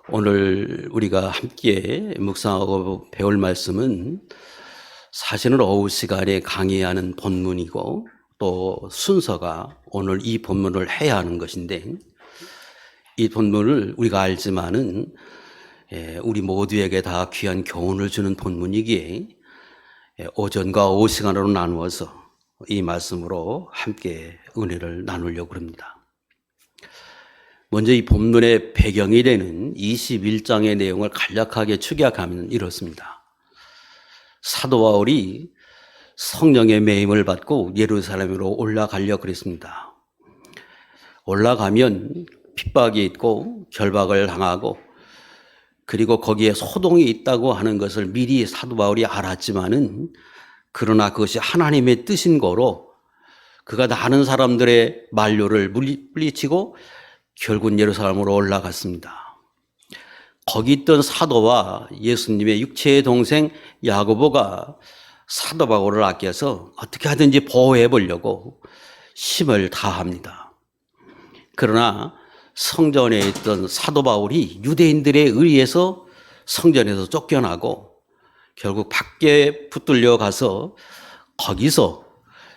오늘 우리가 함께 묵상하고 배울 말씀은 사실은 오후 시간에 강의하는 본문이고 또 순서가 오늘 이 본문을 해야 하는 것인데, 이 본문을 우리가 알지만은 우리 모두에게 다 귀한 교훈을 주는 본문이기에 오전과 오후 시간으로 나누어서 이 말씀으로 함께 은혜를 나누려고 합니다. 먼저 이 본문의 배경이 되는 21장의 내용을 간략하게 축약하면 이렇습니다. 사도 바울이 성령의 매임을 받고 예루살렘으로 올라가려고 그랬습니다. 올라가면 핍박이 있고 결박을 당하고, 그리고 거기에 소동이 있다고 하는 것을 미리 사도 바울이 알았지만은, 그러나 그것이 하나님의 뜻인 거로 그가 많은 사람들의 만류를 물리치고 결국 예루살렘으로 올라갔습니다. 거기 있던 사도와 예수님의 육체의 동생 야고보가 사도 바울을 아껴서 어떻게 하든지 보호해 보려고 힘을 다합니다. 그러나 성전에 있던 사도 바울이 유대인들에 의해서 성전에서 쫓겨나고 결국 밖에 붙들려 가서 거기서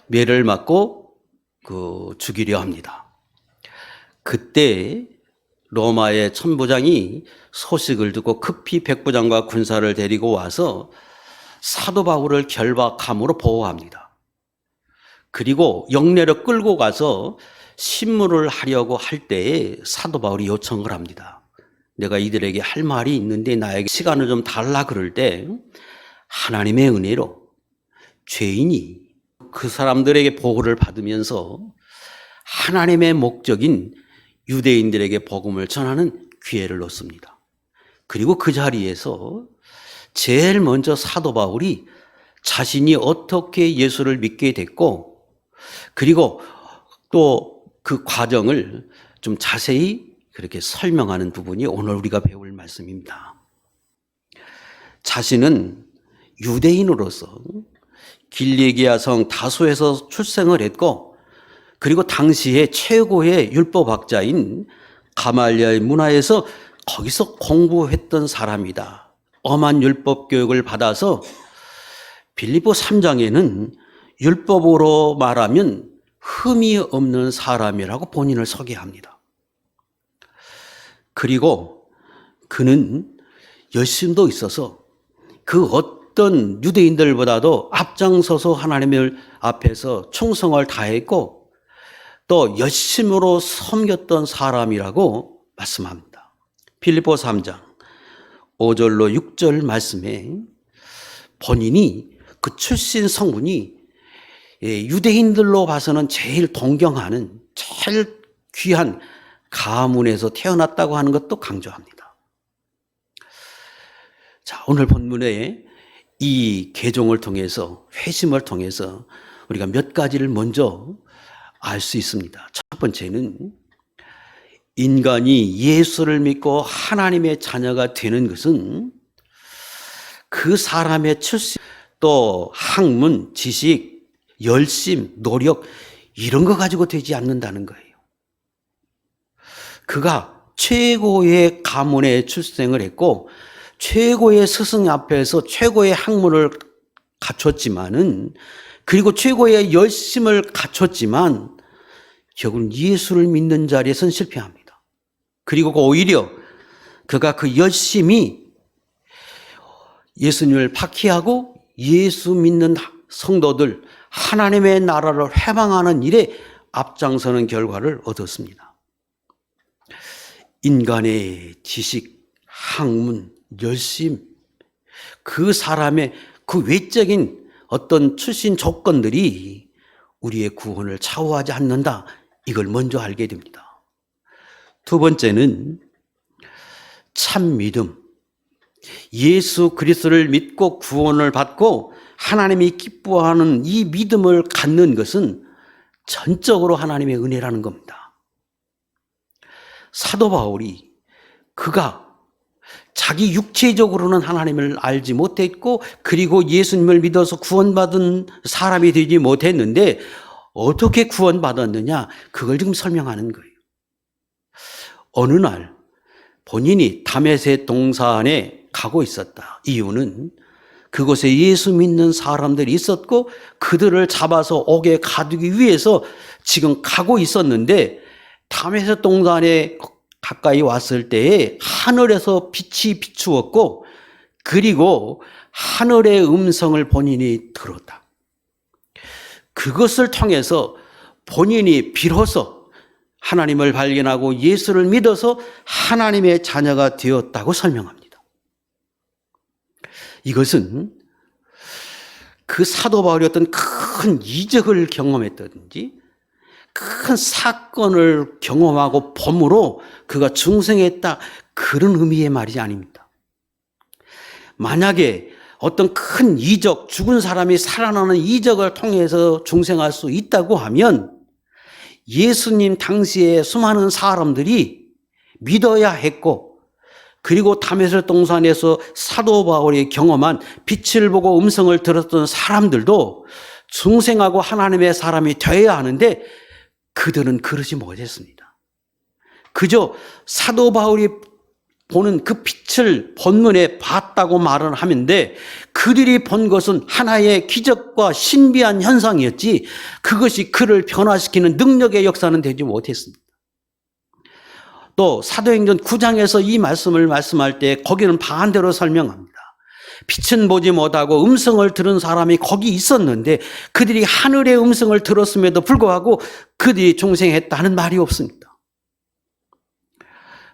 매를 맞고 죽이려 합니다. 그때 로마의 천부장이 소식을 듣고 급히 백부장과 군사를 데리고 와서 사도 바울을 결박함으로 보호합니다. 그리고 영내로 끌고 가서 신문을 하려고 할 때에 사도 바울이 요청을 합니다. 내가 이들에게 할 말이 있는데 나에게 시간을 좀 달라. 그럴 때 하나님의 은혜로 죄인이 그 사람들에게 보호를 받으면서 하나님의 목적인 유대인들에게 복음을 전하는 기회를 얻습니다. 그리고 그 자리에서 제일 먼저 사도 바울이 자신이 어떻게 예수를 믿게 됐고, 그리고 또 그 과정을 좀 자세히 그렇게 설명하는 부분이 오늘 우리가 배울 말씀입니다. 자신은 유대인으로서 길리기아 성 다소에서 출생을 했고, 그리고 당시에 최고의 율법학자인 가말리엘 문화에서 거기서 공부했던 사람이다. 엄한 율법 교육을 받아서 빌립보 3장에는 율법으로 말하면 흠이 없는 사람이라고 본인을 소개합니다. 그리고 그는 열심도 있어서 그 어떤 유대인들보다도 앞장서서 하나님을 앞에서 충성을 다했고 또 열심으로 섬겼던 사람이라고 말씀합니다. 빌립보 3장 5절로 6절 말씀에 본인이 그 출신 성분이 유대인들로 봐서는 제일 동경하는 제일 귀한 가문에서 태어났다고 하는 것도 강조합니다. 자, 오늘 본문에 이 개종을 통해서, 회심을 통해서 우리가 몇 가지를 먼저 알 수 있습니다. 첫 번째는 인간이 예수를 믿고 하나님의 자녀가 되는 것은 그 사람의 출신, 또 학문, 지식, 열심, 노력 이런 거 가지고 되지 않는다는 거예요. 그가 최고의 가문에 출생을 했고 최고의 스승 앞에서 최고의 학문을 갖췄지만은, 그리고 최고의 열심을 갖췄지만 결국은 예수를 믿는 자리에서는 실패합니다. 그리고 오히려 그가 그 열심이 예수님을 박해하고 예수 믿는 성도들, 하나님의 나라를 회방하는 일에 앞장서는 결과를 얻었습니다. 인간의 지식, 학문, 열심, 그 사람의 그 외적인 어떤 출신 조건들이 우리의 구원을 좌우하지 않는다. 이걸 먼저 알게 됩니다. 두 번째는 참 믿음. 예수 그리스도를 믿고 구원을 받고 하나님이 기뻐하는 이 믿음을 갖는 것은 전적으로 하나님의 은혜라는 겁니다. 사도 바울이 그가 자기 육체적으로는 하나님을 알지 못했고, 그리고 예수님을 믿어서 구원받은 사람이 되지 못했는데 어떻게 구원받았느냐, 그걸 지금 설명하는 거예요. 어느 날 본인이 다메섹 동산에 가고 있었다. 이유는 그곳에 예수 믿는 사람들이 있었고 그들을 잡아서 옥에 가두기 위해서 지금 가고 있었는데, 다메섹 동산에 가까이 왔을 때에 하늘에서 빛이 비추었고, 그리고 하늘의 음성을 본인이 들었다. 그것을 통해서 본인이 비로소 하나님을 발견하고 예수를 믿어서 하나님의 자녀가 되었다고 설명합니다. 이것은 그 사도 바울이 어떤 큰 이적을 경험했다든지 큰 사건을 경험하고 범으로 그가 중생했다, 그런 의미의 말이 아닙니다. 만약에 어떤 큰 이적, 죽은 사람이 살아나는 이적을 통해서 중생할 수 있다고 하면 예수님 당시에 수많은 사람들이 믿어야 했고, 그리고 다메섹 동산에서 사도 바울이 경험한 빛을 보고 음성을 들었던 사람들도 중생하고 하나님의 사람이 되어야 하는데 그들은 그러지 못했습니다. 그저 사도 바울이 보는 그 빛을 본문에 봤다고 말을 하는데, 그들이 본 것은 하나의 기적과 신비한 현상이었지 그것이 그를 변화시키는 능력의 역사는 되지 못했습니다. 또 사도행전 9장에서 이 말씀을 말씀할 때 거기는 반대로 설명합니다. 빛은 보지 못하고 음성을 들은 사람이 거기 있었는데 그들이 하늘의 음성을 들었음에도 불구하고 그들이 중생했다는 말이 없습니다.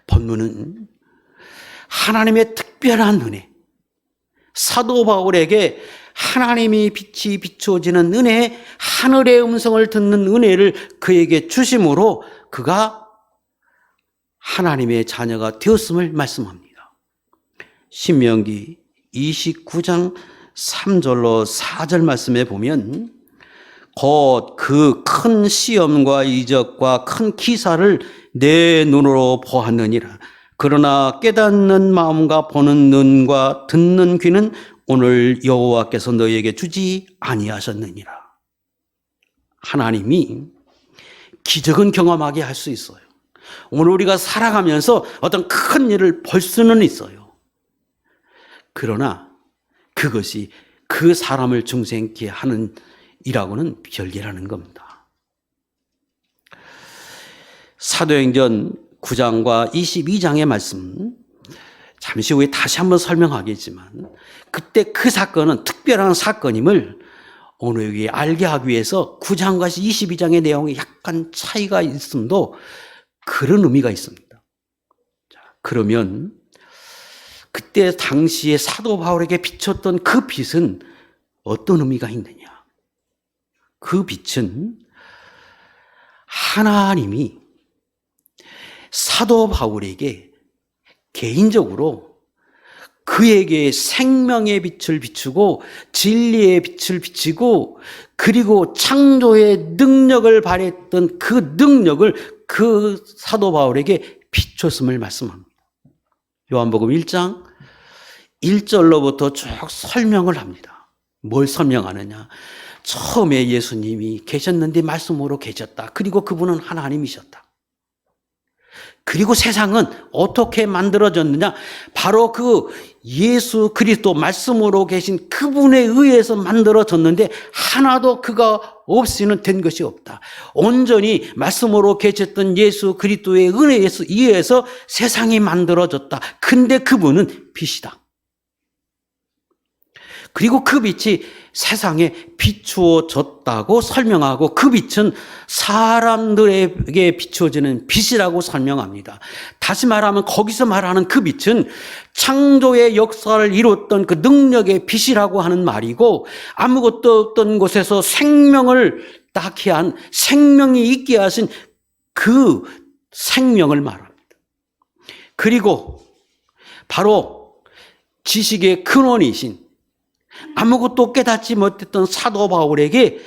본문은 하나님의 특별한 은혜, 사도 바울에게 하나님이 빛이 비추어지는 은혜, 하늘의 음성을 듣는 은혜를 그에게 주심으로 그가 하나님의 자녀가 되었음을 말씀합니다. 신명기 29장 3절로 4절 말씀에 보면 곧 그 큰 시험과 이적과 큰 기사를 내 눈으로 보았느니라. 그러나 깨닫는 마음과 보는 눈과 듣는 귀는 오늘 여호와께서 너희에게 주지 아니하셨느니라. 하나님이 기적은 경험하게 할 수 있어요. 오늘 우리가 살아가면서 어떤 큰 일을 볼 수는 있어요. 그러나 그것이 그 사람을 중생케 하는 일하고는 별개라는 겁니다. 사도행전 9장과 22장의 말씀 잠시 후에 다시 한번 설명하겠지만, 그때 그 사건은 특별한 사건임을 오늘 여기 알게 하기 위해서 9장과 22장의 내용이 약간 차이가 있음도 그런 의미가 있습니다. 자, 그러면 그때 당시에 사도 바울에게 비쳤던 그 빛은 어떤 의미가 있느냐? 그 빛은 하나님이 사도 바울에게 개인적으로 그에게 생명의 빛을 비추고 진리의 빛을 비추고 그리고 창조의 능력을 발휘했던 그 능력을 그 사도 바울에게 비췄음을 말씀합니다. 요한복음 1장 1절로부터 쭉 설명을 합니다. 뭘 설명하느냐? 처음에 예수님이 계셨는데 말씀으로 계셨다. 그리고 그분은 하나님이셨다. 그리고 세상은 어떻게 만들어졌느냐? 바로 그 예수 그리스도 말씀으로 계신 그분에 의해서 만들어졌는데 하나도 그가 없이는 된 것이 없다. 온전히 말씀으로 계셨던 예수 그리스도의 은혜에 의해서 세상이 만들어졌다. 근데 그분은 빛이다. 그리고 그 빛이 세상에 비추어졌다고 설명하고 그 빛은 사람들에게 비추어지는 빛이라고 설명합니다. 다시 말하면 거기서 말하는 그 빛은 창조의 역사를 이뤘던 그 능력의 빛이라고 하는 말이고, 아무것도 없던 곳에서 생명을 낳게 한, 생명이 있게 하신 그 생명을 말합니다. 그리고 바로 지식의 근원이신, 아무것도 깨닫지 못했던 사도 바울에게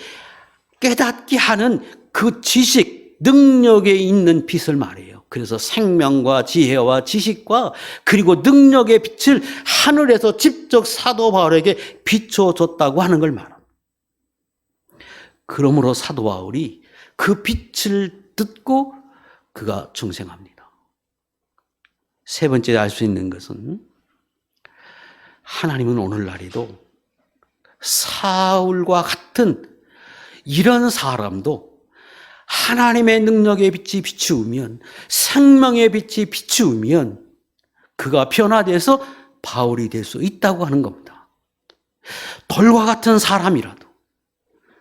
깨닫게 하는 그 지식, 능력에 있는 빛을 말해요. 그래서 생명과 지혜와 지식과 그리고 능력의 빛을 하늘에서 직접 사도 바울에게 비춰줬다고 하는 걸 말합니다. 그러므로 사도 바울이 그 빛을 듣고 그가 중생합니다. 세 번째 알 수 있는 것은 하나님은 오늘날에도 사울과 같은 이런 사람도 하나님의 능력의 빛이 비추면, 생명의 빛이 비추면 그가 변화돼서 바울이 될 수 있다고 하는 겁니다. 돌과 같은 사람이라도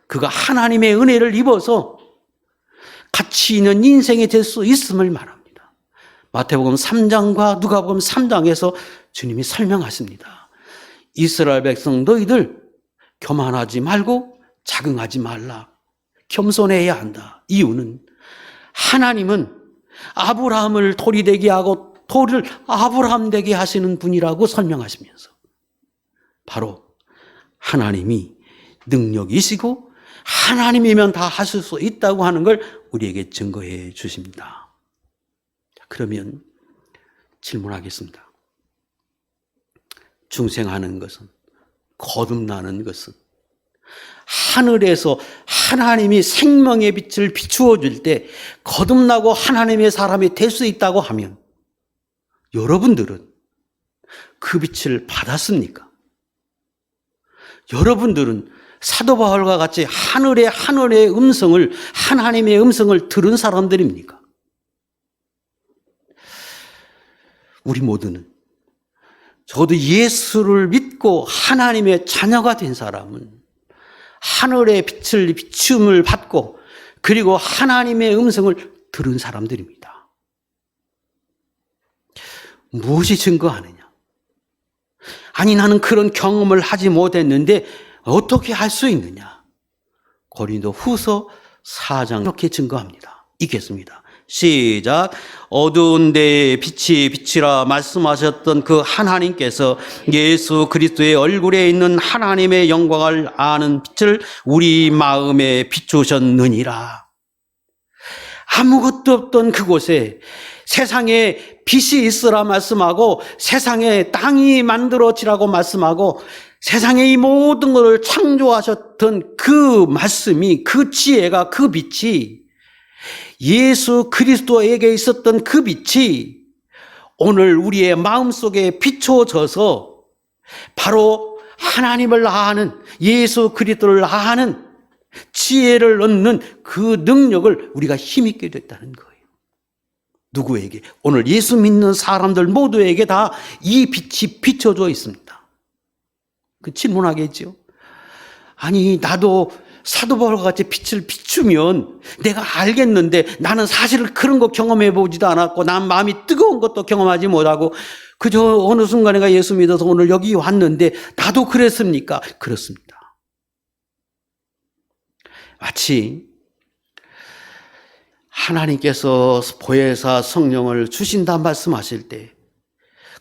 그가 하나님의 은혜를 입어서 가치 있는 인생이 될 수 있음을 말합니다. 마태복음 3장과 누가복음 3장에서 주님이 설명하십니다. 이스라엘 백성 너희들 교만하지 말고 자긍하지 말라. 겸손해야 한다. 이유는 하나님은 아브라함을 돌이 되게 하고 돌을 아브라함 되게 하시는 분이라고 설명하시면서 바로 하나님이 능력이시고 하나님이면 다 하실 수 있다고 하는 걸 우리에게 증거해 주십니다. 그러면 질문하겠습니다. 중생하는 것은, 거듭나는 것은 하늘에서 하나님이 생명의 빛을 비추어 줄 때 거듭나고 하나님의 사람이 될 수 있다고 하면 여러분들은 그 빛을 받았습니까? 여러분들은 사도 바울과 같이 하늘의 음성을, 하나님의 음성을 들은 사람들입니까? 우리 모두는, 저도 예수를 믿고 하나님의 자녀가 된 사람은 하늘의 빛을 비춤을 받고 그리고 하나님의 음성을 들은 사람들입니다. 무엇이 증거하느냐? 아니, 나는 그런 경험을 하지 못했는데 어떻게 할 수 있느냐? 고린도 후서 4장 이렇게 증거합니다. 읽겠습니다. 시작. 어두운 데에 빛이 비치라 말씀하셨던 그 하나님께서 예수 그리스도의 얼굴에 있는 하나님의 영광을 아는 빛을 우리 마음에 비추셨느니라. 아무것도 없던 그곳에 세상에 빛이 있으라 말씀하고 세상에 땅이 만들어지라고 말씀하고 세상에 이 모든 것을 창조하셨던 그 말씀이, 그 지혜가, 그 빛이, 예수 그리스도에게 있었던 그 빛이 오늘 우리의 마음속에 비춰져서 바로 하나님을 아는, 예수 그리스도를 아는 지혜를 얻는 그 능력을 우리가 힘있게 됐다는 거예요. 누구에게? 오늘 예수 믿는 사람들 모두에게 다 이 빛이 비춰져 있습니다. 그 질문하겠죠. 아니, 나도 사도 바울과 같이 빛을 비추면 내가 알겠는데 나는 사실 그런 거 경험해 보지도 않았고 난 마음이 뜨거운 것도 경험하지 못하고 그저 어느 순간에 예수 믿어서 오늘 여기 왔는데 나도 그랬습니까? 그렇습니다. 마치 하나님께서 보혜사 성령을 주신다 말씀하실 때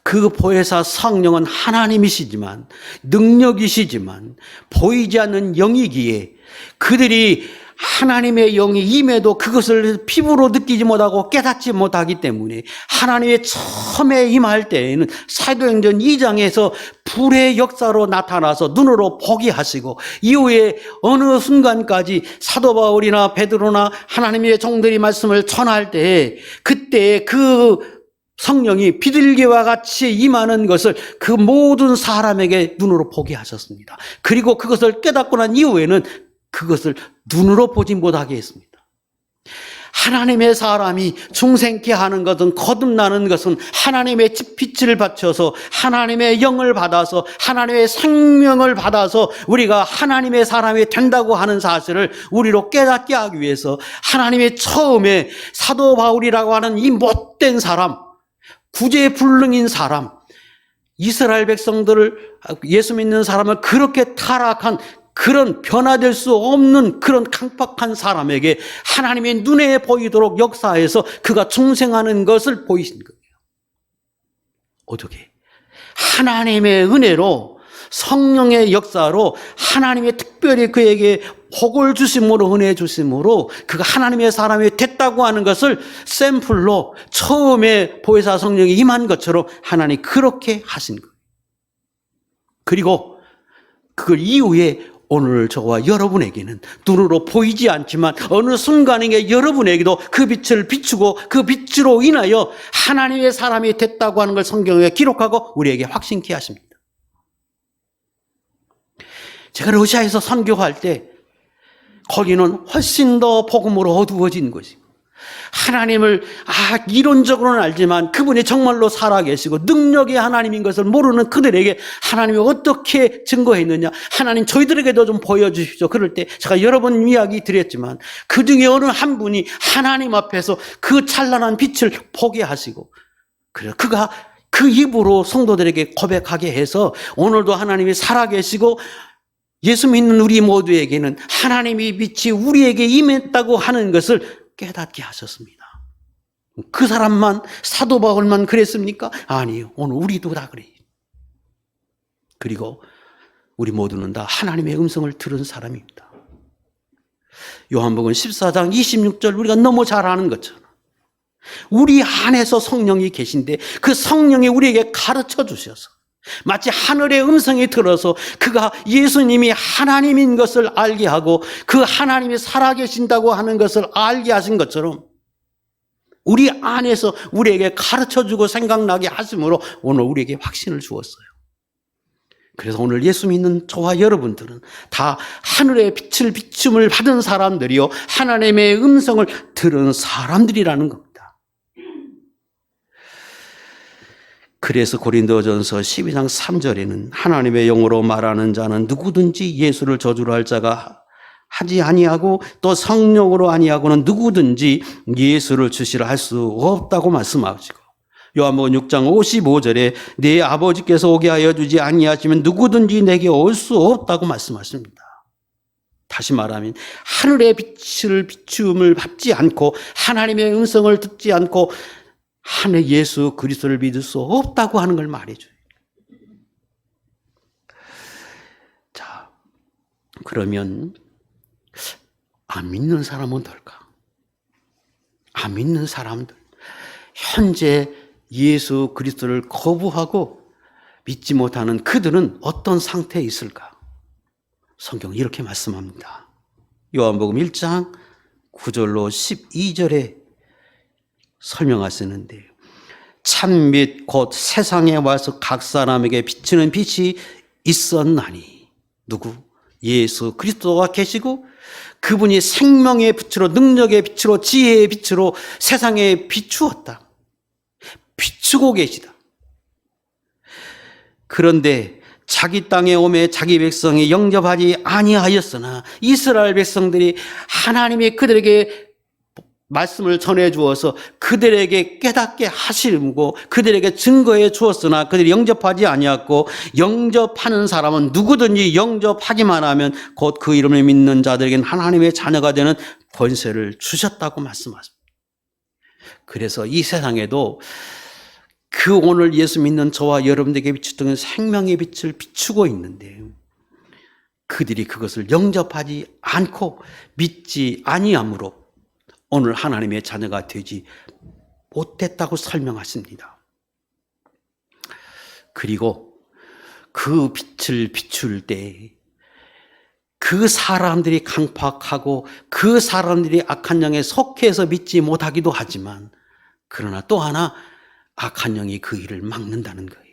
그 보혜사 성령은 하나님이시지만, 능력이시지만 보이지 않는 영이기에 그들이 하나님의 영이 임해도 그것을 피부로 느끼지 못하고 깨닫지 못하기 때문에 하나님의 처음에 임할 때에는 사도행전 2장에서 불의 역사로 나타나서 눈으로 보게 하시고 이후에 어느 순간까지 사도 바울이나 베드로나 하나님의 종들이 말씀을 전할 때 그때 그 성령이 비둘기와 같이 임하는 것을 그 모든 사람에게 눈으로 보게 하셨습니다. 그리고 그것을 깨닫고 난 이후에는 그것을 눈으로 보지 못하게 했습니다. 하나님의 사람이 중생케 하는 것은, 거듭나는 것은 하나님의 빛을 받쳐서 하나님의 영을 받아서 하나님의 생명을 받아서 우리가 하나님의 사람이 된다고 하는 사실을 우리로 깨닫게 하기 위해서 하나님의 처음에 사도 바울이라고 하는 이 못된 사람, 구제불능인 사람, 이스라엘 백성들을, 예수 믿는 사람을 그렇게 타락한 그런 변화될 수 없는 그런 강팍한 사람에게 하나님의 눈에 보이도록 역사해서 그가 중생하는 것을 보이신 거예요. 어떻게? 하나님의 은혜로, 성령의 역사로 하나님의 특별히 그에게 복을 주심으로, 은혜 주심으로 그가 하나님의 사람이 됐다고 하는 것을 샘플로 처음에 보혜사 성령이 임한 것처럼 하나님이 그렇게 하신 거예요. 그리고 그걸 이후에 오늘 저와 여러분에게는 눈으로 보이지 않지만 어느 순간에 여러분에게도 그 빛을 비추고 그 빛으로 인하여 하나님의 사람이 됐다고 하는 걸 성경에 기록하고 우리에게 확신케 하십니다. 제가 러시아에서 선교할 때 거기는 훨씬 더 복음으로 어두워진 것이고 하나님을 이론적으로는 알지만 그분이 정말로 살아계시고 능력의 하나님인 것을 모르는 그들에게 하나님이 어떻게 증거했느냐, 하나님 저희들에게도 좀 보여주십시오. 그럴 때 제가 여러 번 이야기 드렸지만 그 중에 어느 한 분이 하나님 앞에서 그 찬란한 빛을 보게 하시고 그래서 그가 그 입으로 성도들에게 고백하게 해서 오늘도 하나님이 살아계시고 예수 믿는 우리 모두에게는 하나님의 빛이 우리에게 임했다고 하는 것을 깨닫게 하셨습니다. 그 사람만, 사도 바울만 그랬습니까? 아니요. 오늘 우리도 다 그래요. 그리고 우리 모두는 다 하나님의 음성을 들은 사람입니다. 요한복음 14장 26절 우리가 너무 잘 아는 것처럼 우리 안에서 성령이 계신데 그 성령이 우리에게 가르쳐 주셔서 마치 하늘의 음성이 들어서 그가 예수님이 하나님인 것을 알게 하고 그 하나님이 살아계신다고 하는 것을 알게 하신 것처럼 우리 안에서 우리에게 가르쳐주고 생각나게 하심으로 오늘 우리에게 확신을 주었어요. 그래서 오늘 예수 믿는 저와 여러분들은 다 하늘의 빛을 비춤을 받은 사람들이요 하나님의 음성을 들은 사람들이라는 겁니다. 그래서 고린도전서 12장 3절에는 하나님의 영으로 말하는 자는 누구든지 예수를 저주로 할 자가 하지 아니하고 또 성령으로 아니하고는 누구든지 예수를 주시라 할 수 없다고 말씀하시고 요한복음 6장 55절에 내 아버지께서 오게 하여 주지 아니하시면 누구든지 내게 올 수 없다고 말씀하십니다. 다시 말하면 하늘의 빛을 비춤을 받지 않고 하나님의 음성을 듣지 않고 하늘 예수 그리스도를 믿을 수 없다고 하는 걸 말해줘요. 자, 그러면 안 믿는 사람은 어떨까? 안 믿는 사람들, 현재 예수 그리스도를 거부하고 믿지 못하는 그들은 어떤 상태에 있을까? 성경은 이렇게 말씀합니다. 요한복음 1장 9절로 12절에 설명하시는데 참빛 곧 세상에 와서 각 사람에게 비치는 빛이 있었나니 누구? 예수 그리스도가 계시고 그분이 생명의 빛으로 능력의 빛으로 지혜의 빛으로 세상에 비추었다. 비추고 계시다. 그런데 자기 땅에 오매 자기 백성이 영접하지 아니하였으나 이스라엘 백성들이 하나님이 그들에게 말씀을 전해 주어서 그들에게 깨닫게 하시고 그들에게 증거해 주었으나 그들이 영접하지 아니하고 영접하는 사람은 누구든지 영접하기만 하면 곧 그 이름을 믿는 자들에게는 하나님의 자녀가 되는 권세를 주셨다고 말씀하십니다. 그래서 이 세상에도 그 오늘 예수 믿는 저와 여러분들에게 비추던 생명의 빛을 비추고 있는데 그들이 그것을 영접하지 않고 믿지 아니함으로 오늘 하나님의 자녀가 되지 못했다고 설명하십니다. 그리고 그 빛을 비출 때 그 사람들이 강팍하고 그 사람들이 악한 영에 속해서 믿지 못하기도 하지만 그러나 또 하나 악한 영이 그 일을 막는다는 거예요.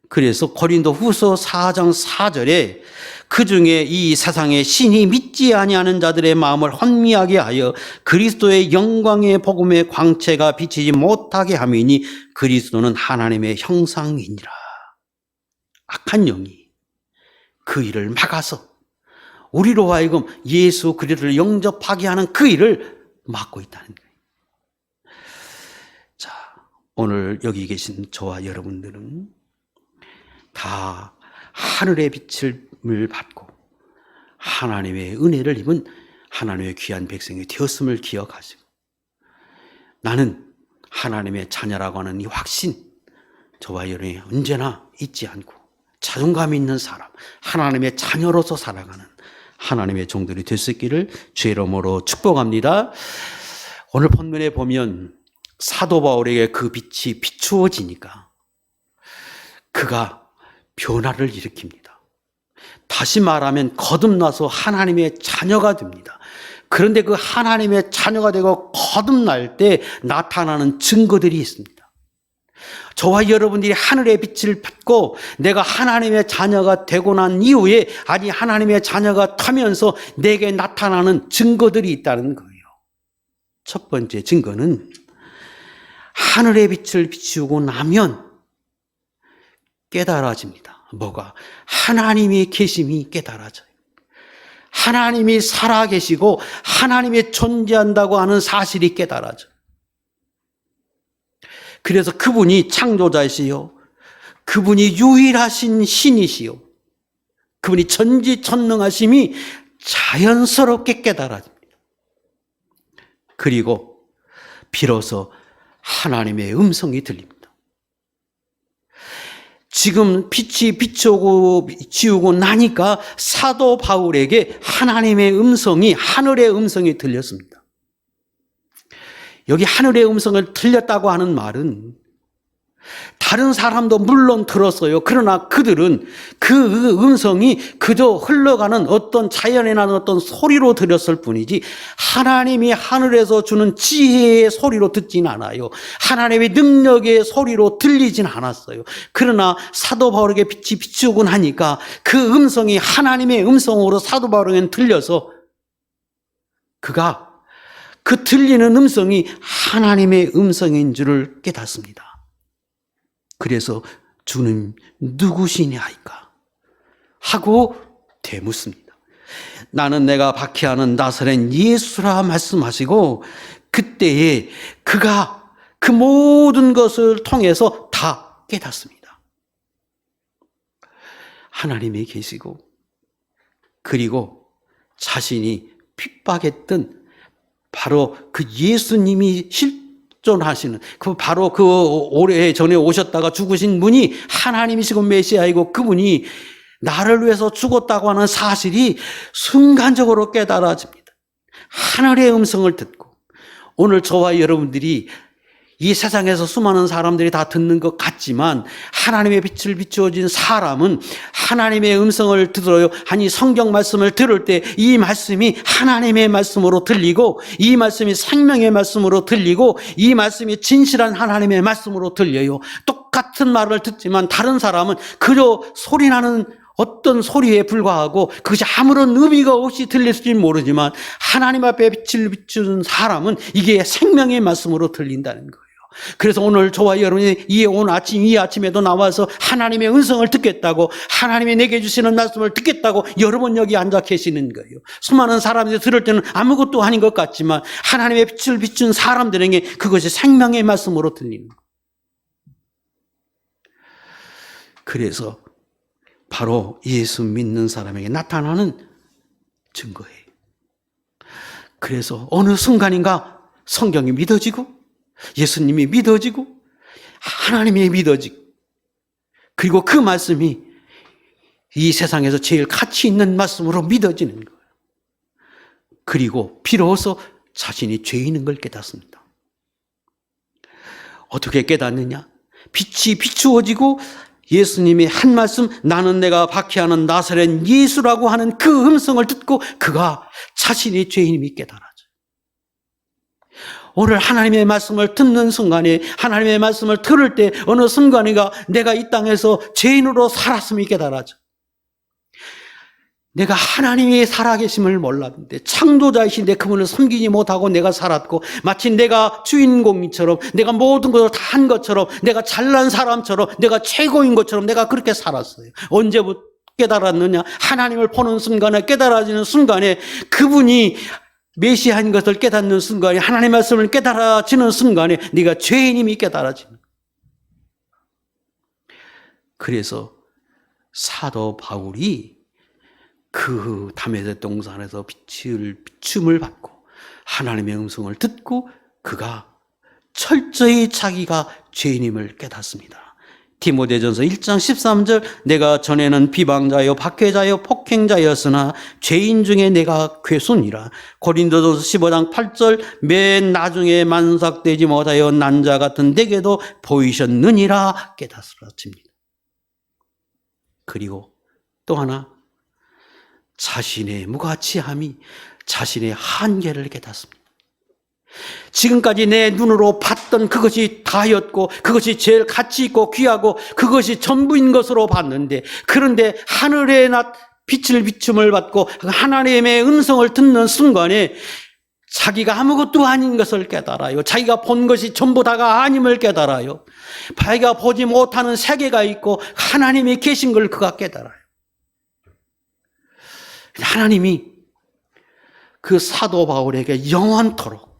그래서 고린도 후서 4장 4절에 그 중에 이 세상의 신이 믿지 아니하는 자들의 마음을 혼미하게 하여 그리스도의 영광의 복음의 광채가 비치지 못하게 함이니 그리스도는 하나님의 형상이니라. 악한 영이 그 일을 막아서 우리로 하여금 예수 그리스도를 영접하게 하는 그 일을 막고 있다는 거예요. 자, 오늘 여기 계신 저와 여러분들은 다 하늘의 빛을 받고 하나님의 은혜를 입은 하나님의 귀한 백성이 되었음을 기억하시고 나는 하나님의 자녀라고 하는 이 확신 저와 여러분이 언제나 잊지 않고 자존감 있는 사람 하나님의 자녀로서 살아가는 하나님의 종들이 될 수 있기를 주의 이름으로 축복합니다. 오늘 본문에 보면 사도 바울에게 그 빛이 비추어지니까 그가 변화를 일으킵니다. 다시 말하면 거듭나서 하나님의 자녀가 됩니다. 그런데 그 하나님의 자녀가 되고 거듭날 때 나타나는 증거들이 있습니다. 저와 여러분들이 하늘의 빛을 받고 내가 하나님의 자녀가 되고 난 이후에, 아니 하나님의 자녀가 타면서 내게 나타나는 증거들이 있다는 거예요. 첫 번째 증거는 하늘의 빛을 비추고 나면 깨달아집니다. 뭐가? 하나님의 계심이 깨달아져요. 하나님이 살아계시고 하나님이 존재한다고 하는 사실이 깨달아져요. 그래서 그분이 창조자이시요, 그분이 유일하신 신이시요, 그분이 전지전능하심이 자연스럽게 깨달아집니다. 그리고 비로소 하나님의 음성이 들립니다. 지금 빛이 비추고 지우고 나니까 사도 바울에게 하나님의 음성이, 하늘의 음성이 들렸습니다. 여기 하늘의 음성을 들렸다고 하는 말은 다른 사람도 물론 들었어요. 그러나 그들은 그 음성이 그저 흘러가는 어떤 자연에 나는 어떤 소리로 들었을 뿐이지 하나님이 하늘에서 주는 지혜의 소리로 듣진 않아요. 하나님의 능력의 소리로 들리진 않았어요. 그러나 사도 바울에게 빛이 비추고 나니까 그 음성이 하나님의 음성으로 사도 바울에게는 들려서 그가 그 들리는 음성이 하나님의 음성인 줄을 깨닫습니다. 그래서 주는 누구시냐이까 하고 되묻습니다. 나는 내가 박해하는 나사렛 예수라 말씀하시고, 그때에 그가 그 모든 것을 통해서 다 깨닫습니다. 하나님이 계시고, 그리고 자신이 핍박했던 바로 그 예수님이 실존하시는, 바로 그 오래 전에 오셨다가 죽으신 분이 하나님이시고 메시아이고 그분이 나를 위해서 죽었다고 하는 사실이 순간적으로 깨달아집니다. 하늘의 음성을 듣고, 오늘 저와 여러분들이 이 세상에서 수많은 사람들이 다 듣는 것 같지만 하나님의 빛을 비추어진 사람은 하나님의 음성을 들어요. 아니 성경 말씀을 들을 때 이 말씀이 하나님의 말씀으로 들리고, 이 말씀이 생명의 말씀으로 들리고, 이 말씀이 진실한 하나님의 말씀으로 들려요. 똑같은 말을 듣지만 다른 사람은 그저 소리나는 어떤 소리에 불과하고 그것이 아무런 의미가 없이 들릴지 모르지만 하나님 앞에 빛을 비추는 사람은 이게 생명의 말씀으로 들린다는 거예요. 그래서 오늘 저와 여러분이 이 아침에도 나와서 하나님의 음성을 듣겠다고, 하나님이 내게 주시는 말씀을 듣겠다고 여러분 여기 앉아 계시는 거예요. 수많은 사람들이 들을 때는 아무것도 아닌 것 같지만 하나님의 빛을 비춘 사람들에게 그것이 생명의 말씀으로 들리는 거예요. 그래서 바로 예수 믿는 사람에게 나타나는 증거예요. 그래서 어느 순간인가 성경이 믿어지고, 예수님이 믿어지고, 하나님이 믿어지고, 그리고 그 말씀이 이 세상에서 제일 가치 있는 말씀으로 믿어지는 거예요. 그리고 비로소 자신이 죄인인 걸 깨닫습니다. 어떻게 깨닫느냐? 빛이 비추어지고 예수님의 한 말씀, 나는 내가 박해하는 나사렛 예수라고 하는 그 음성을 듣고 그가 자신이 죄인임이 깨달아져요. 오늘 하나님의 말씀을 듣는 순간에, 하나님의 말씀을 들을 때 어느 순간인가 내가 이 땅에서 죄인으로 살았음이 깨달아져. 내가 하나님이 살아계심을 몰랐는데, 창조자이신데 그분을 섬기지 못하고 내가 살았고, 마치 내가 주인공처럼, 내가 모든 것을 다 한 것처럼, 내가 잘난 사람처럼, 내가 최고인 것처럼 내가 그렇게 살았어요. 언제부터 깨달았느냐? 하나님을 보는 순간에, 깨달아지는 순간에, 그분이 메시아인 것을 깨닫는 순간에, 하나님의 말씀을 깨달아지는 순간에 네가 죄인임이 깨달아지는 거예요. 그래서 사도 바울이 그 다메섹 동산에서 비춤을 받고 하나님의 음성을 듣고 그가 철저히 자기가 죄인임을 깨닫습니다. 디모데전서 1장 13절, 내가 전에는 비방자요 박해자요 폭행자였으나 죄인 중에 내가 괴순이라. 고린도전서 15장 8절, 맨 나중에 만삭되지 못하여 난자 같은 내게도 보이셨느니라 깨닫습니다. 그리고 또 하나, 자신의 무가치함이 자신의 한계를 깨닫습니다. 지금까지 내 눈으로 봤던 그것이 다였고 그것이 제일 가치 있고 귀하고 그것이 전부인 것으로 봤는데, 그런데 하늘의 낮 빛을 비춤을 받고 하나님의 음성을 듣는 순간에 자기가 아무것도 아닌 것을 깨달아요. 자기가 본 것이 전부 다가 아님을 깨달아요. 자기가 보지 못하는 세계가 있고 하나님이 계신 걸 그가 깨달아요. 하나님이 그 사도 바울에게 영원토록,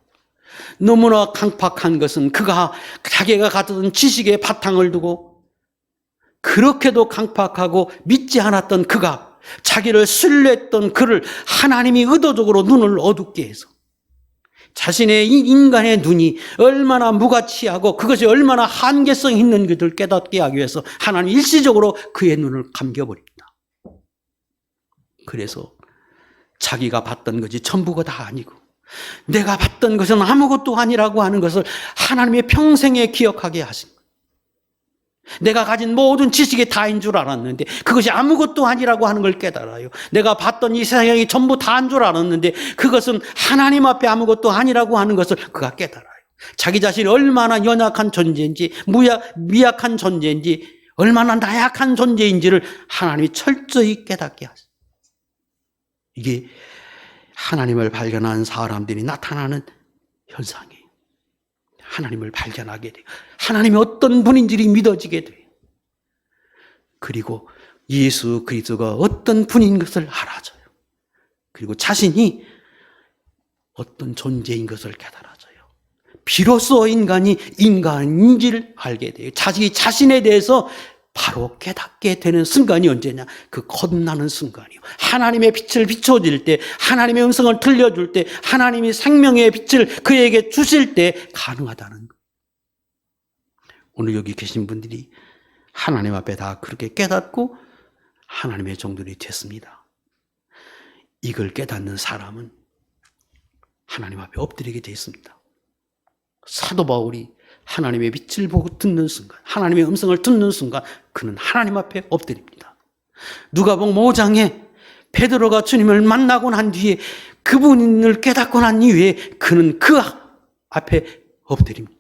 너무나 강팍한 것은 그가 자기가 가졌던 지식의 바탕을 두고 그렇게도 강팍하고 믿지 않았던 그가 자기를 신뢰했던 그를 하나님이 의도적으로 눈을 어둡게 해서 자신의 인간의 눈이 얼마나 무가치하고 그것이 얼마나 한계성이 있는 것을 깨닫게 하기 위해서 하나님 일시적으로 그의 눈을 감겨버립니다. 그래서 자기가 봤던 것이 전부가 다 아니고 내가 봤던 것은 아무것도 아니라고 하는 것을 하나님의 평생에 기억하게 하신 거예요. 내가 가진 모든 지식이 다인 줄 알았는데 그것이 아무것도 아니라고 하는 걸 깨달아요. 내가 봤던 이 세상이 전부 다인 줄 알았는데 그것은 하나님 앞에 아무것도 아니라고 하는 것을 그가 깨달아요. 자기 자신이 얼마나 연약한 존재인지, 미약한 존재인지, 얼마나 나약한 존재인지를 하나님이 철저히 깨닫게 하세요. 이게 하나님을 발견한 사람들이 나타나는 현상이에요. 하나님을 발견하게 돼요. 하나님이 어떤 분인지를 믿어지게 돼요. 그리고 예수 그리스도가 어떤 분인 것을 알아져요. 그리고 자신이 어떤 존재인 것을 깨달아져요. 비로소 인간이 인간인지를 알게 돼요. 자기 자신에 대해서 바로 깨닫게 되는 순간이 언제냐? 그 겁나는 순간이요. 하나님의 빛을 비춰질 때, 하나님의 음성을 들려줄 때, 하나님이 생명의 빛을 그에게 주실 때 가능하다는 것. 오늘 여기 계신 분들이 하나님 앞에 다 그렇게 깨닫고 하나님의 종들이 됐습니다. 이걸 깨닫는 사람은 하나님 앞에 엎드리게 되어 있습니다. 사도 바울이 하나님의 빛을 보고 듣는 순간, 하나님의 음성을 듣는 순간 그는 하나님 앞에 엎드립니다. 누가복음 5장에 베드로가 주님을 만나고 난 뒤에 그분을 깨닫고 난 이후에 그는 그 앞에 엎드립니다.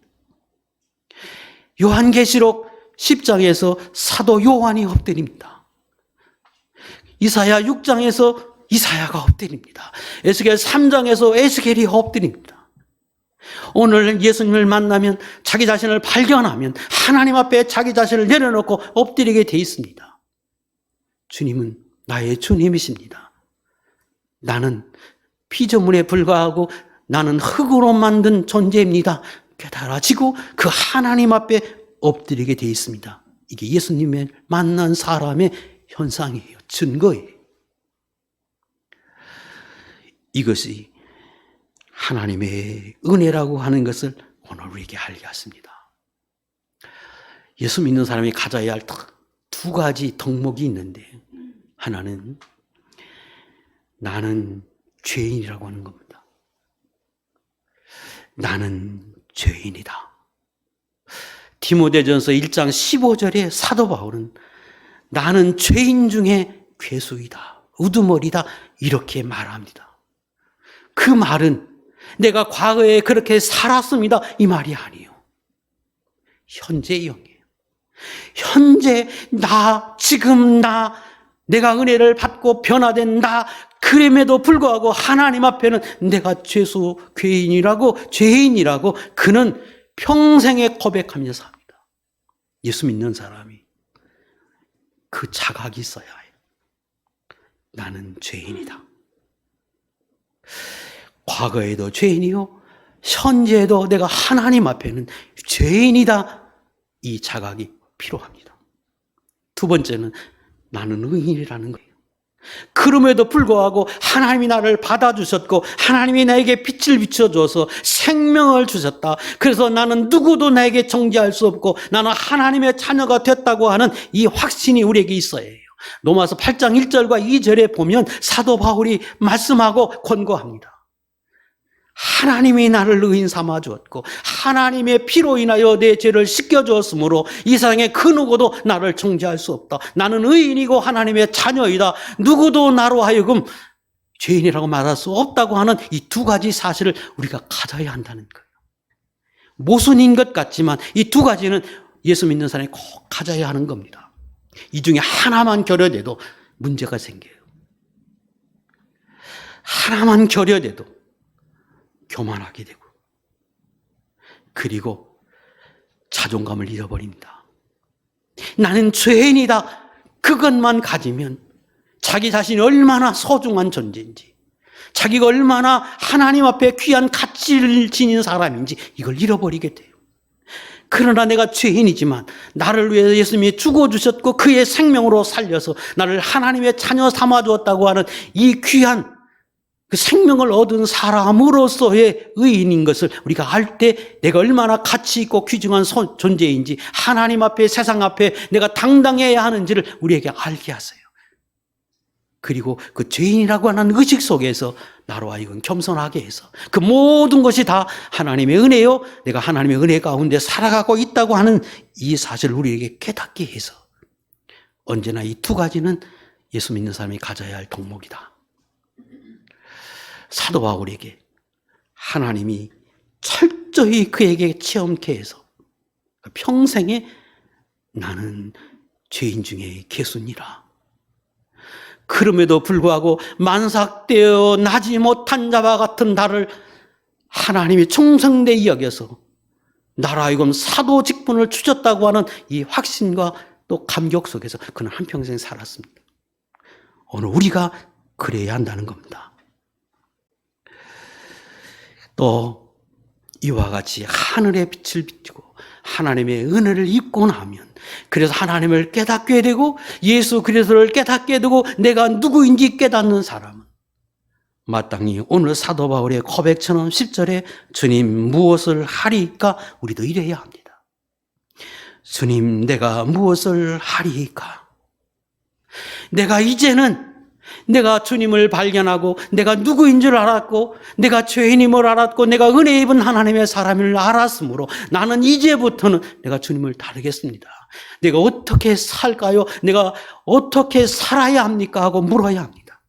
요한계시록 10장에서 사도 요한이 엎드립니다. 이사야 6장에서 이사야가 엎드립니다. 에스겔 3장에서 에스겔이 엎드립니다. 오늘 예수님을 만나면, 자기 자신을 발견하면 하나님 앞에 자기 자신을 내려놓고 엎드리게 돼 있습니다. 주님은 나의 주님이십니다. 나는 피조물에 불과하고 나는 흙으로 만든 존재입니다. 깨달아지고 그 하나님 앞에 엎드리게 돼 있습니다. 이게 예수님을 만난 사람의 현상이에요. 증거예요. 이것이 하나님의 은혜라고 하는 것을 오늘 우리에게 알게 하십니다. 예수 믿는 사람이 가져야 할 두 가지 덕목이 있는데, 하나는 나는 죄인이라고 하는 겁니다. 나는 죄인이다. 디모데전서 1장 15절에 사도 바울은 나는 죄인 중에 괴수이다, 우두머리다 이렇게 말합니다. 그 말은 내가 과거에 그렇게 살았습니다 이 말이 아니에요. 현재형이에요. 현재 나, 지금 나, 내가 은혜를 받고 변화된 나, 그럼에도 불구하고 하나님 앞에는 내가 죄수, 죄인이라고 그는 평생에 고백하면서 삽니다. 예수 믿는 사람이 그 자각이 있어야 해요. 나는 죄인이다. 과거에도 죄인이요, 현재에도 내가 하나님 앞에는 죄인이다. 이 자각이 필요합니다. 두 번째는 나는 의인이라는 거예요. 그럼에도 불구하고 하나님이 나를 받아주셨고 하나님이 나에게 빛을 비춰줘서 생명을 주셨다. 그래서 나는 누구도 나에게 정죄할 수 없고 나는 하나님의 자녀가 됐다고 하는 이 확신이 우리에게 있어야 해요. 로마서 8장 1절과 2절에 보면 사도 바울이 말씀하고 권고합니다. 하나님이 나를 의인 삼아 주었고 하나님의 피로 인하여 내 죄를 씻겨 주었으므로 이 세상에 그 누구도 나를 정죄할 수 없다. 나는 의인이고 하나님의 자녀이다. 누구도 나로 하여금 죄인이라고 말할 수 없다고 하는 이 두 가지 사실을 우리가 가져야 한다는 거예요. 모순인 것 같지만 이 두 가지는 예수 믿는 사람이 꼭 가져야 하는 겁니다. 이 중에 하나만 결여돼도 문제가 생겨요. 하나만 결여돼도 교만하게 되고 그리고 자존감을 잃어버립니다. 나는 죄인이다. 그것만 가지면 자기 자신이 얼마나 소중한 존재인지, 자기가 얼마나 하나님 앞에 귀한 가치를 지닌 사람인지 이걸 잃어버리게 돼요. 그러나 내가 죄인이지만 나를 위해 예수님이 죽어주셨고 그의 생명으로 살려서 나를 하나님의 자녀 삼아주었다고 하는 이 귀한 그 생명을 얻은 사람으로서의 의인인 것을 우리가 알 때 내가 얼마나 가치 있고 귀중한 존재인지, 하나님 앞에 세상 앞에 내가 당당해야 하는지를 우리에게 알게 하세요. 그리고 그 죄인이라고 하는 의식 속에서 나로 하여금 겸손하게 해서 그 모든 것이 다 하나님의 은혜요, 내가 하나님의 은혜 가운데 살아가고 있다고 하는 이 사실을 우리에게 깨닫게 해서 언제나 이 두 가지는 예수 믿는 사람이 가져야 할 덕목이다. 사도 바울에게 하나님이 철저히 그에게 체험케 해서 평생에 나는 죄인 중에 개순이라, 그럼에도 불구하고 만삭되어 나지 못한 자와 같은 나를 하나님이 충성되이 여겨서 나로 하여금 사도 직분을 주셨다고 하는 이 확신과 또 감격 속에서 그는 한평생 살았습니다. 오늘 우리가 그래야 한다는 겁니다. 또 이와 같이 하늘의 빛을 비추고 하나님의 은혜를 입고 나면, 그래서 하나님을 깨닫게 되고 예수 그리스도를 깨닫게 되고 내가 누구인지 깨닫는 사람은 마땅히 오늘 사도 바울의 고백처럼 10절에 주님 무엇을 하리이까, 우리도 이래야 합니다. 주님 내가 무엇을 하리이까. 내가 이제는 내가 주님을 발견하고 내가 누구인 줄 알았고 내가 죄인임을 알았고 내가 은혜 입은 하나님의 사람을 알았으므로 나는 이제부터는 내가 주님을 따르겠습니다. 내가 어떻게 살까요? 내가 어떻게 살아야 합니까? 하고 물어야 합니다.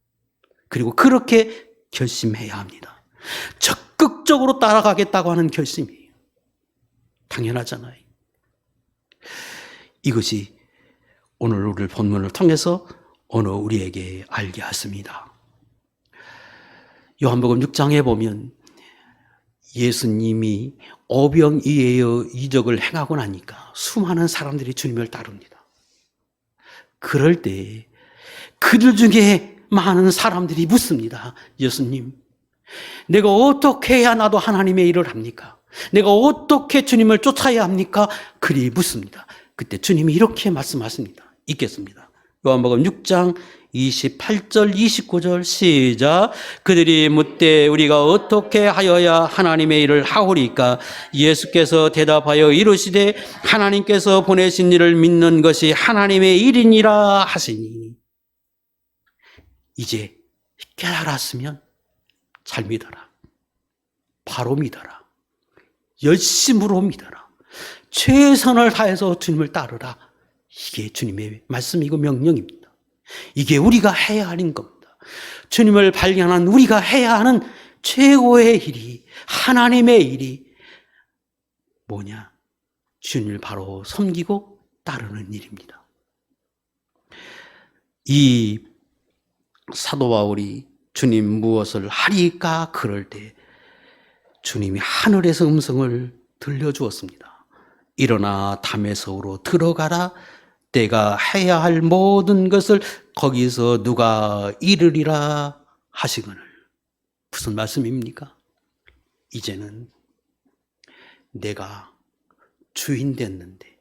그리고 그렇게 결심해야 합니다. 적극적으로 따라가겠다고 하는 결심이에요. 당연하잖아요. 이것이 오늘 우리 본문을 통해서 오늘 우리에게 알게 하십니다. 요한복음 6장에 보면 예수님이 오병이어의 이적을 행하고 나니까 수많은 사람들이 주님을 따릅니다. 그럴 때 그들 중에 많은 사람들이 묻습니다. 예수님, 내가 어떻게 해야 나도 하나님의 일을 합니까? 내가 어떻게 주님을 쫓아야 합니까? 그리 묻습니다. 그때 주님이 이렇게 말씀하십니다. 읽겠습니다. 요한복음 6장 28절 29절 시작. 그들이 묻되 우리가 어떻게 하여야 하나님의 일을 하오리까? 예수께서 대답하여 이르시되 하나님께서 보내신 이를 믿는 것이 하나님의 일이니라 하시니. 이제 깨달았으면 잘 믿어라. 바로 믿어라. 열심으로 믿어라. 최선을 다해서 주님을 따르라. 이게 주님의 말씀이고 명령입니다. 이게 우리가 해야 하는 겁니다. 주님을 발견한 우리가 해야 하는 최고의 일이, 하나님의 일이 뭐냐? 주님을 바로 섬기고 따르는 일입니다. 이 사도 바울이 주님 무엇을 하리까 그럴 때 주님이 하늘에서 음성을 들려주었습니다. 일어나 다메섹으로 들어가라. 내가 해야 할 모든 것을 거기서 누가 이르리라 하시거늘. 무슨 말씀입니까? 이제는 내가 주인 됐는데,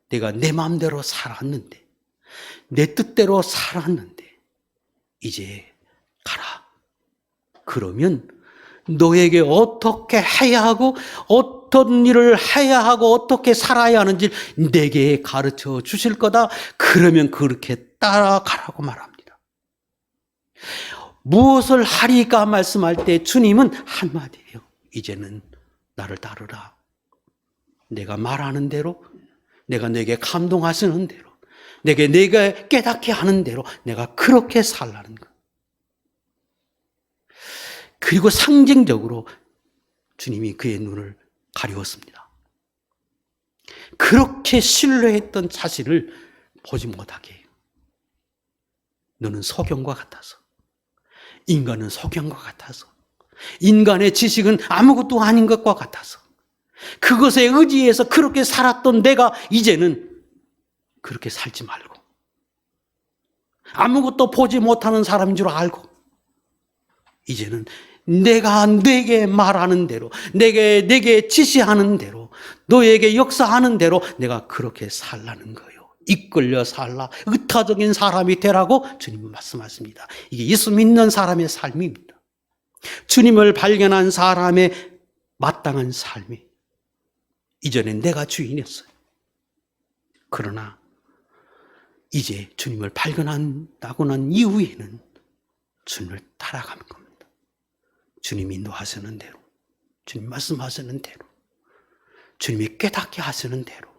내가 내 마음대로 살았는데, 내 뜻대로 살았는데 이제 가라. 그러면 너에게 어떻게 해야 하고 어떤 일을 해야 하고 어떻게 살아야 하는지 내게 가르쳐 주실 거다. 그러면 그렇게 따라가라고 말합니다. 무엇을 하리까 말씀할 때 주님은 한마디예요. 이제는 나를 따르라. 내가 말하는 대로, 내가 내게 감동하시는 대로, 내가 깨닫게 하는 대로 내가 그렇게 살라는 것. 그리고 상징적으로 주님이 그의 눈을 가리웠습니다. 그렇게 신뢰했던 자신을 보지 못하게 해요. 너는 소경과 같아서, 인간은 소경과 같아서, 인간의 지식은 아무것도 아닌 것과 같아서, 그것에 의지해서 그렇게 살았던 내가 이제는 그렇게 살지 말고, 아무것도 보지 못하는 사람인 줄 알고, 이제는 내가 내게 말하는 대로, 내게 지시하는 대로, 너에게 역사하는 대로 내가 그렇게 살라는 거예요. 이끌려 살라, 의타적인 사람이 되라고 주님은 말씀하십니다. 이게 예수 믿는 사람의 삶입니다. 주님을 발견한 사람의 마땅한 삶이, 이전엔 내가 주인이었어요. 그러나 이제 주님을 발견한다고 난 이후에는 주님을 따라가는 겁니다. 주님 인도하시는 대로, 주님 말씀하시는 대로, 주님이 깨닫게 하시는 대로,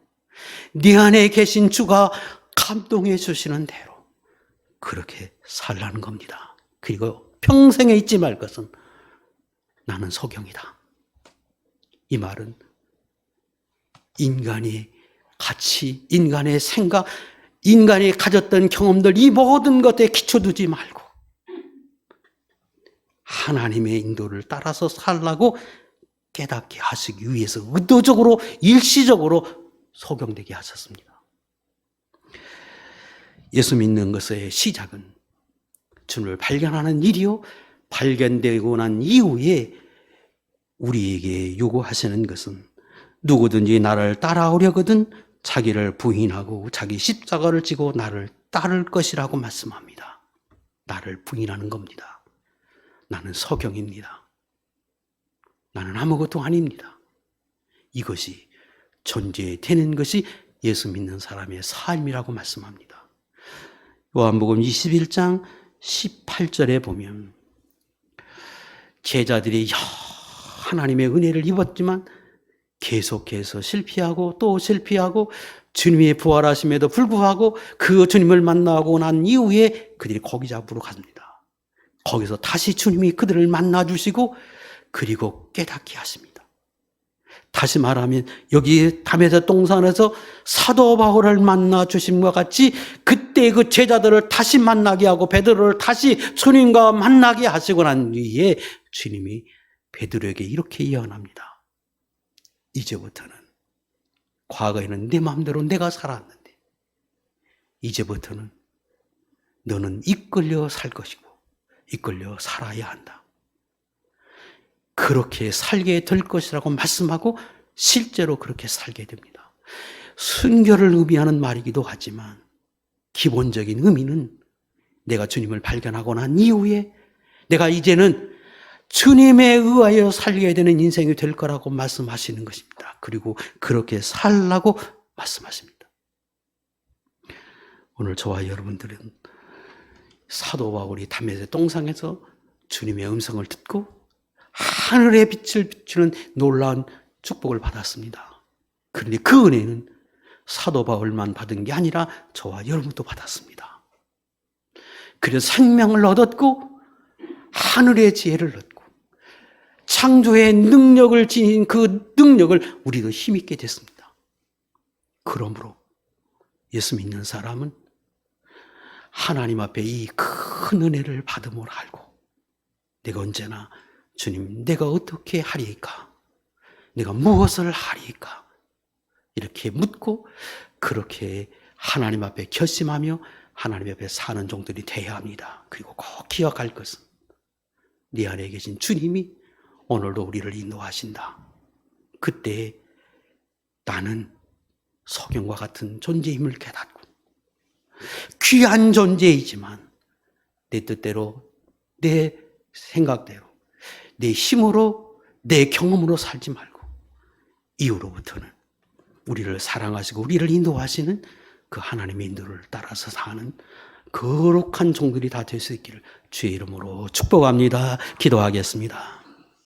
네 안에 계신 주가 감동해 주시는 대로 그렇게 살라는 겁니다. 그리고 평생에 잊지 말 것은 나는 소경이다. 이 말은 인간의 가치, 인간의 생각, 인간이 가졌던 경험들, 이 모든 것에 기초두지 말고 하나님의 인도를 따라서 살라고 깨닫게 하시기 위해서 의도적으로, 일시적으로 소경되게 하셨습니다. 예수 믿는 것의 시작은 주님을 발견하는 일이요, 발견되고 난 이후에 우리에게 요구하시는 것은 누구든지 나를 따라오려거든 자기를 부인하고 자기 십자가를 지고 나를 따를 것이라고 말씀합니다. 나를 부인하는 겁니다. 나는 소경입니다. 나는 아무것도 아닙니다. 이것이 존재되는 것이 예수 믿는 사람의 삶이라고 말씀합니다. 요한복음 21장 18절에 보면 제자들이 하나님의 은혜를 입었지만 계속해서 실패하고 또 실패하고 주님의 부활하심에도 불구하고 그 주님을 만나고 난 이후에 그들이 고기 잡으러 갑니다. 거기서 다시 주님이 그들을 만나주시고 그리고 깨닫게 하십니다. 다시 말하면 여기 담에서 동산에서 사도 바울을 만나 주심과 같이 그때 그 제자들을 다시 만나게 하고 베드로를 다시 주님과 만나게 하시고 난 뒤에 주님이 베드로에게 이렇게 예언합니다. 이제부터는, 과거에는 내 마음대로 내가 살았는데 이제부터는 너는 이끌려 살 것이고 이끌려 살아야 한다. 그렇게 살게 될 것이라고 말씀하고 실제로 그렇게 살게 됩니다. 순교를 의미하는 말이기도 하지만 기본적인 의미는 내가 주님을 발견하고 난 이후에 내가 이제는 주님에 의하여 살게 되는 인생이 될 거라고 말씀하시는 것입니다. 그리고 그렇게 살라고 말씀하십니다. 오늘 저와 여러분들은 사도 바울이 담에색 동상에서 주님의 음성을 듣고 하늘의 빛을 비추는 놀라운 축복을 받았습니다. 그런데 그 은혜는 사도 바울만 받은 게 아니라 저와 여러분도 받았습니다. 그래서 생명을 얻었고 하늘의 지혜를 얻고 창조의 능력을 지닌 그 능력을 우리도 힘있게 됐습니다. 그러므로 예수 믿는 사람은 하나님 앞에 이 큰 은혜를 받음을 알고 내가 언제나 주님, 내가 어떻게 하리이까? 내가 무엇을 하리이까? 이렇게 묻고 그렇게 하나님 앞에 결심하며 하나님 앞에 사는 종들이 되어야 합니다. 그리고 꼭 기억할 것은 네 안에 계신 주님이 오늘도 우리를 인도하신다. 그때 나는 소경과 같은 존재임을 깨닫고 귀한 존재이지만 내 뜻대로, 내 생각대로, 내 힘으로, 내 경험으로 살지 말고 이후로부터는 우리를 사랑하시고 우리를 인도하시는 그 하나님의 인도를 따라서 사는 거룩한 종들이 다 될 수 있기를 주의 이름으로 축복합니다. 기도하겠습니다.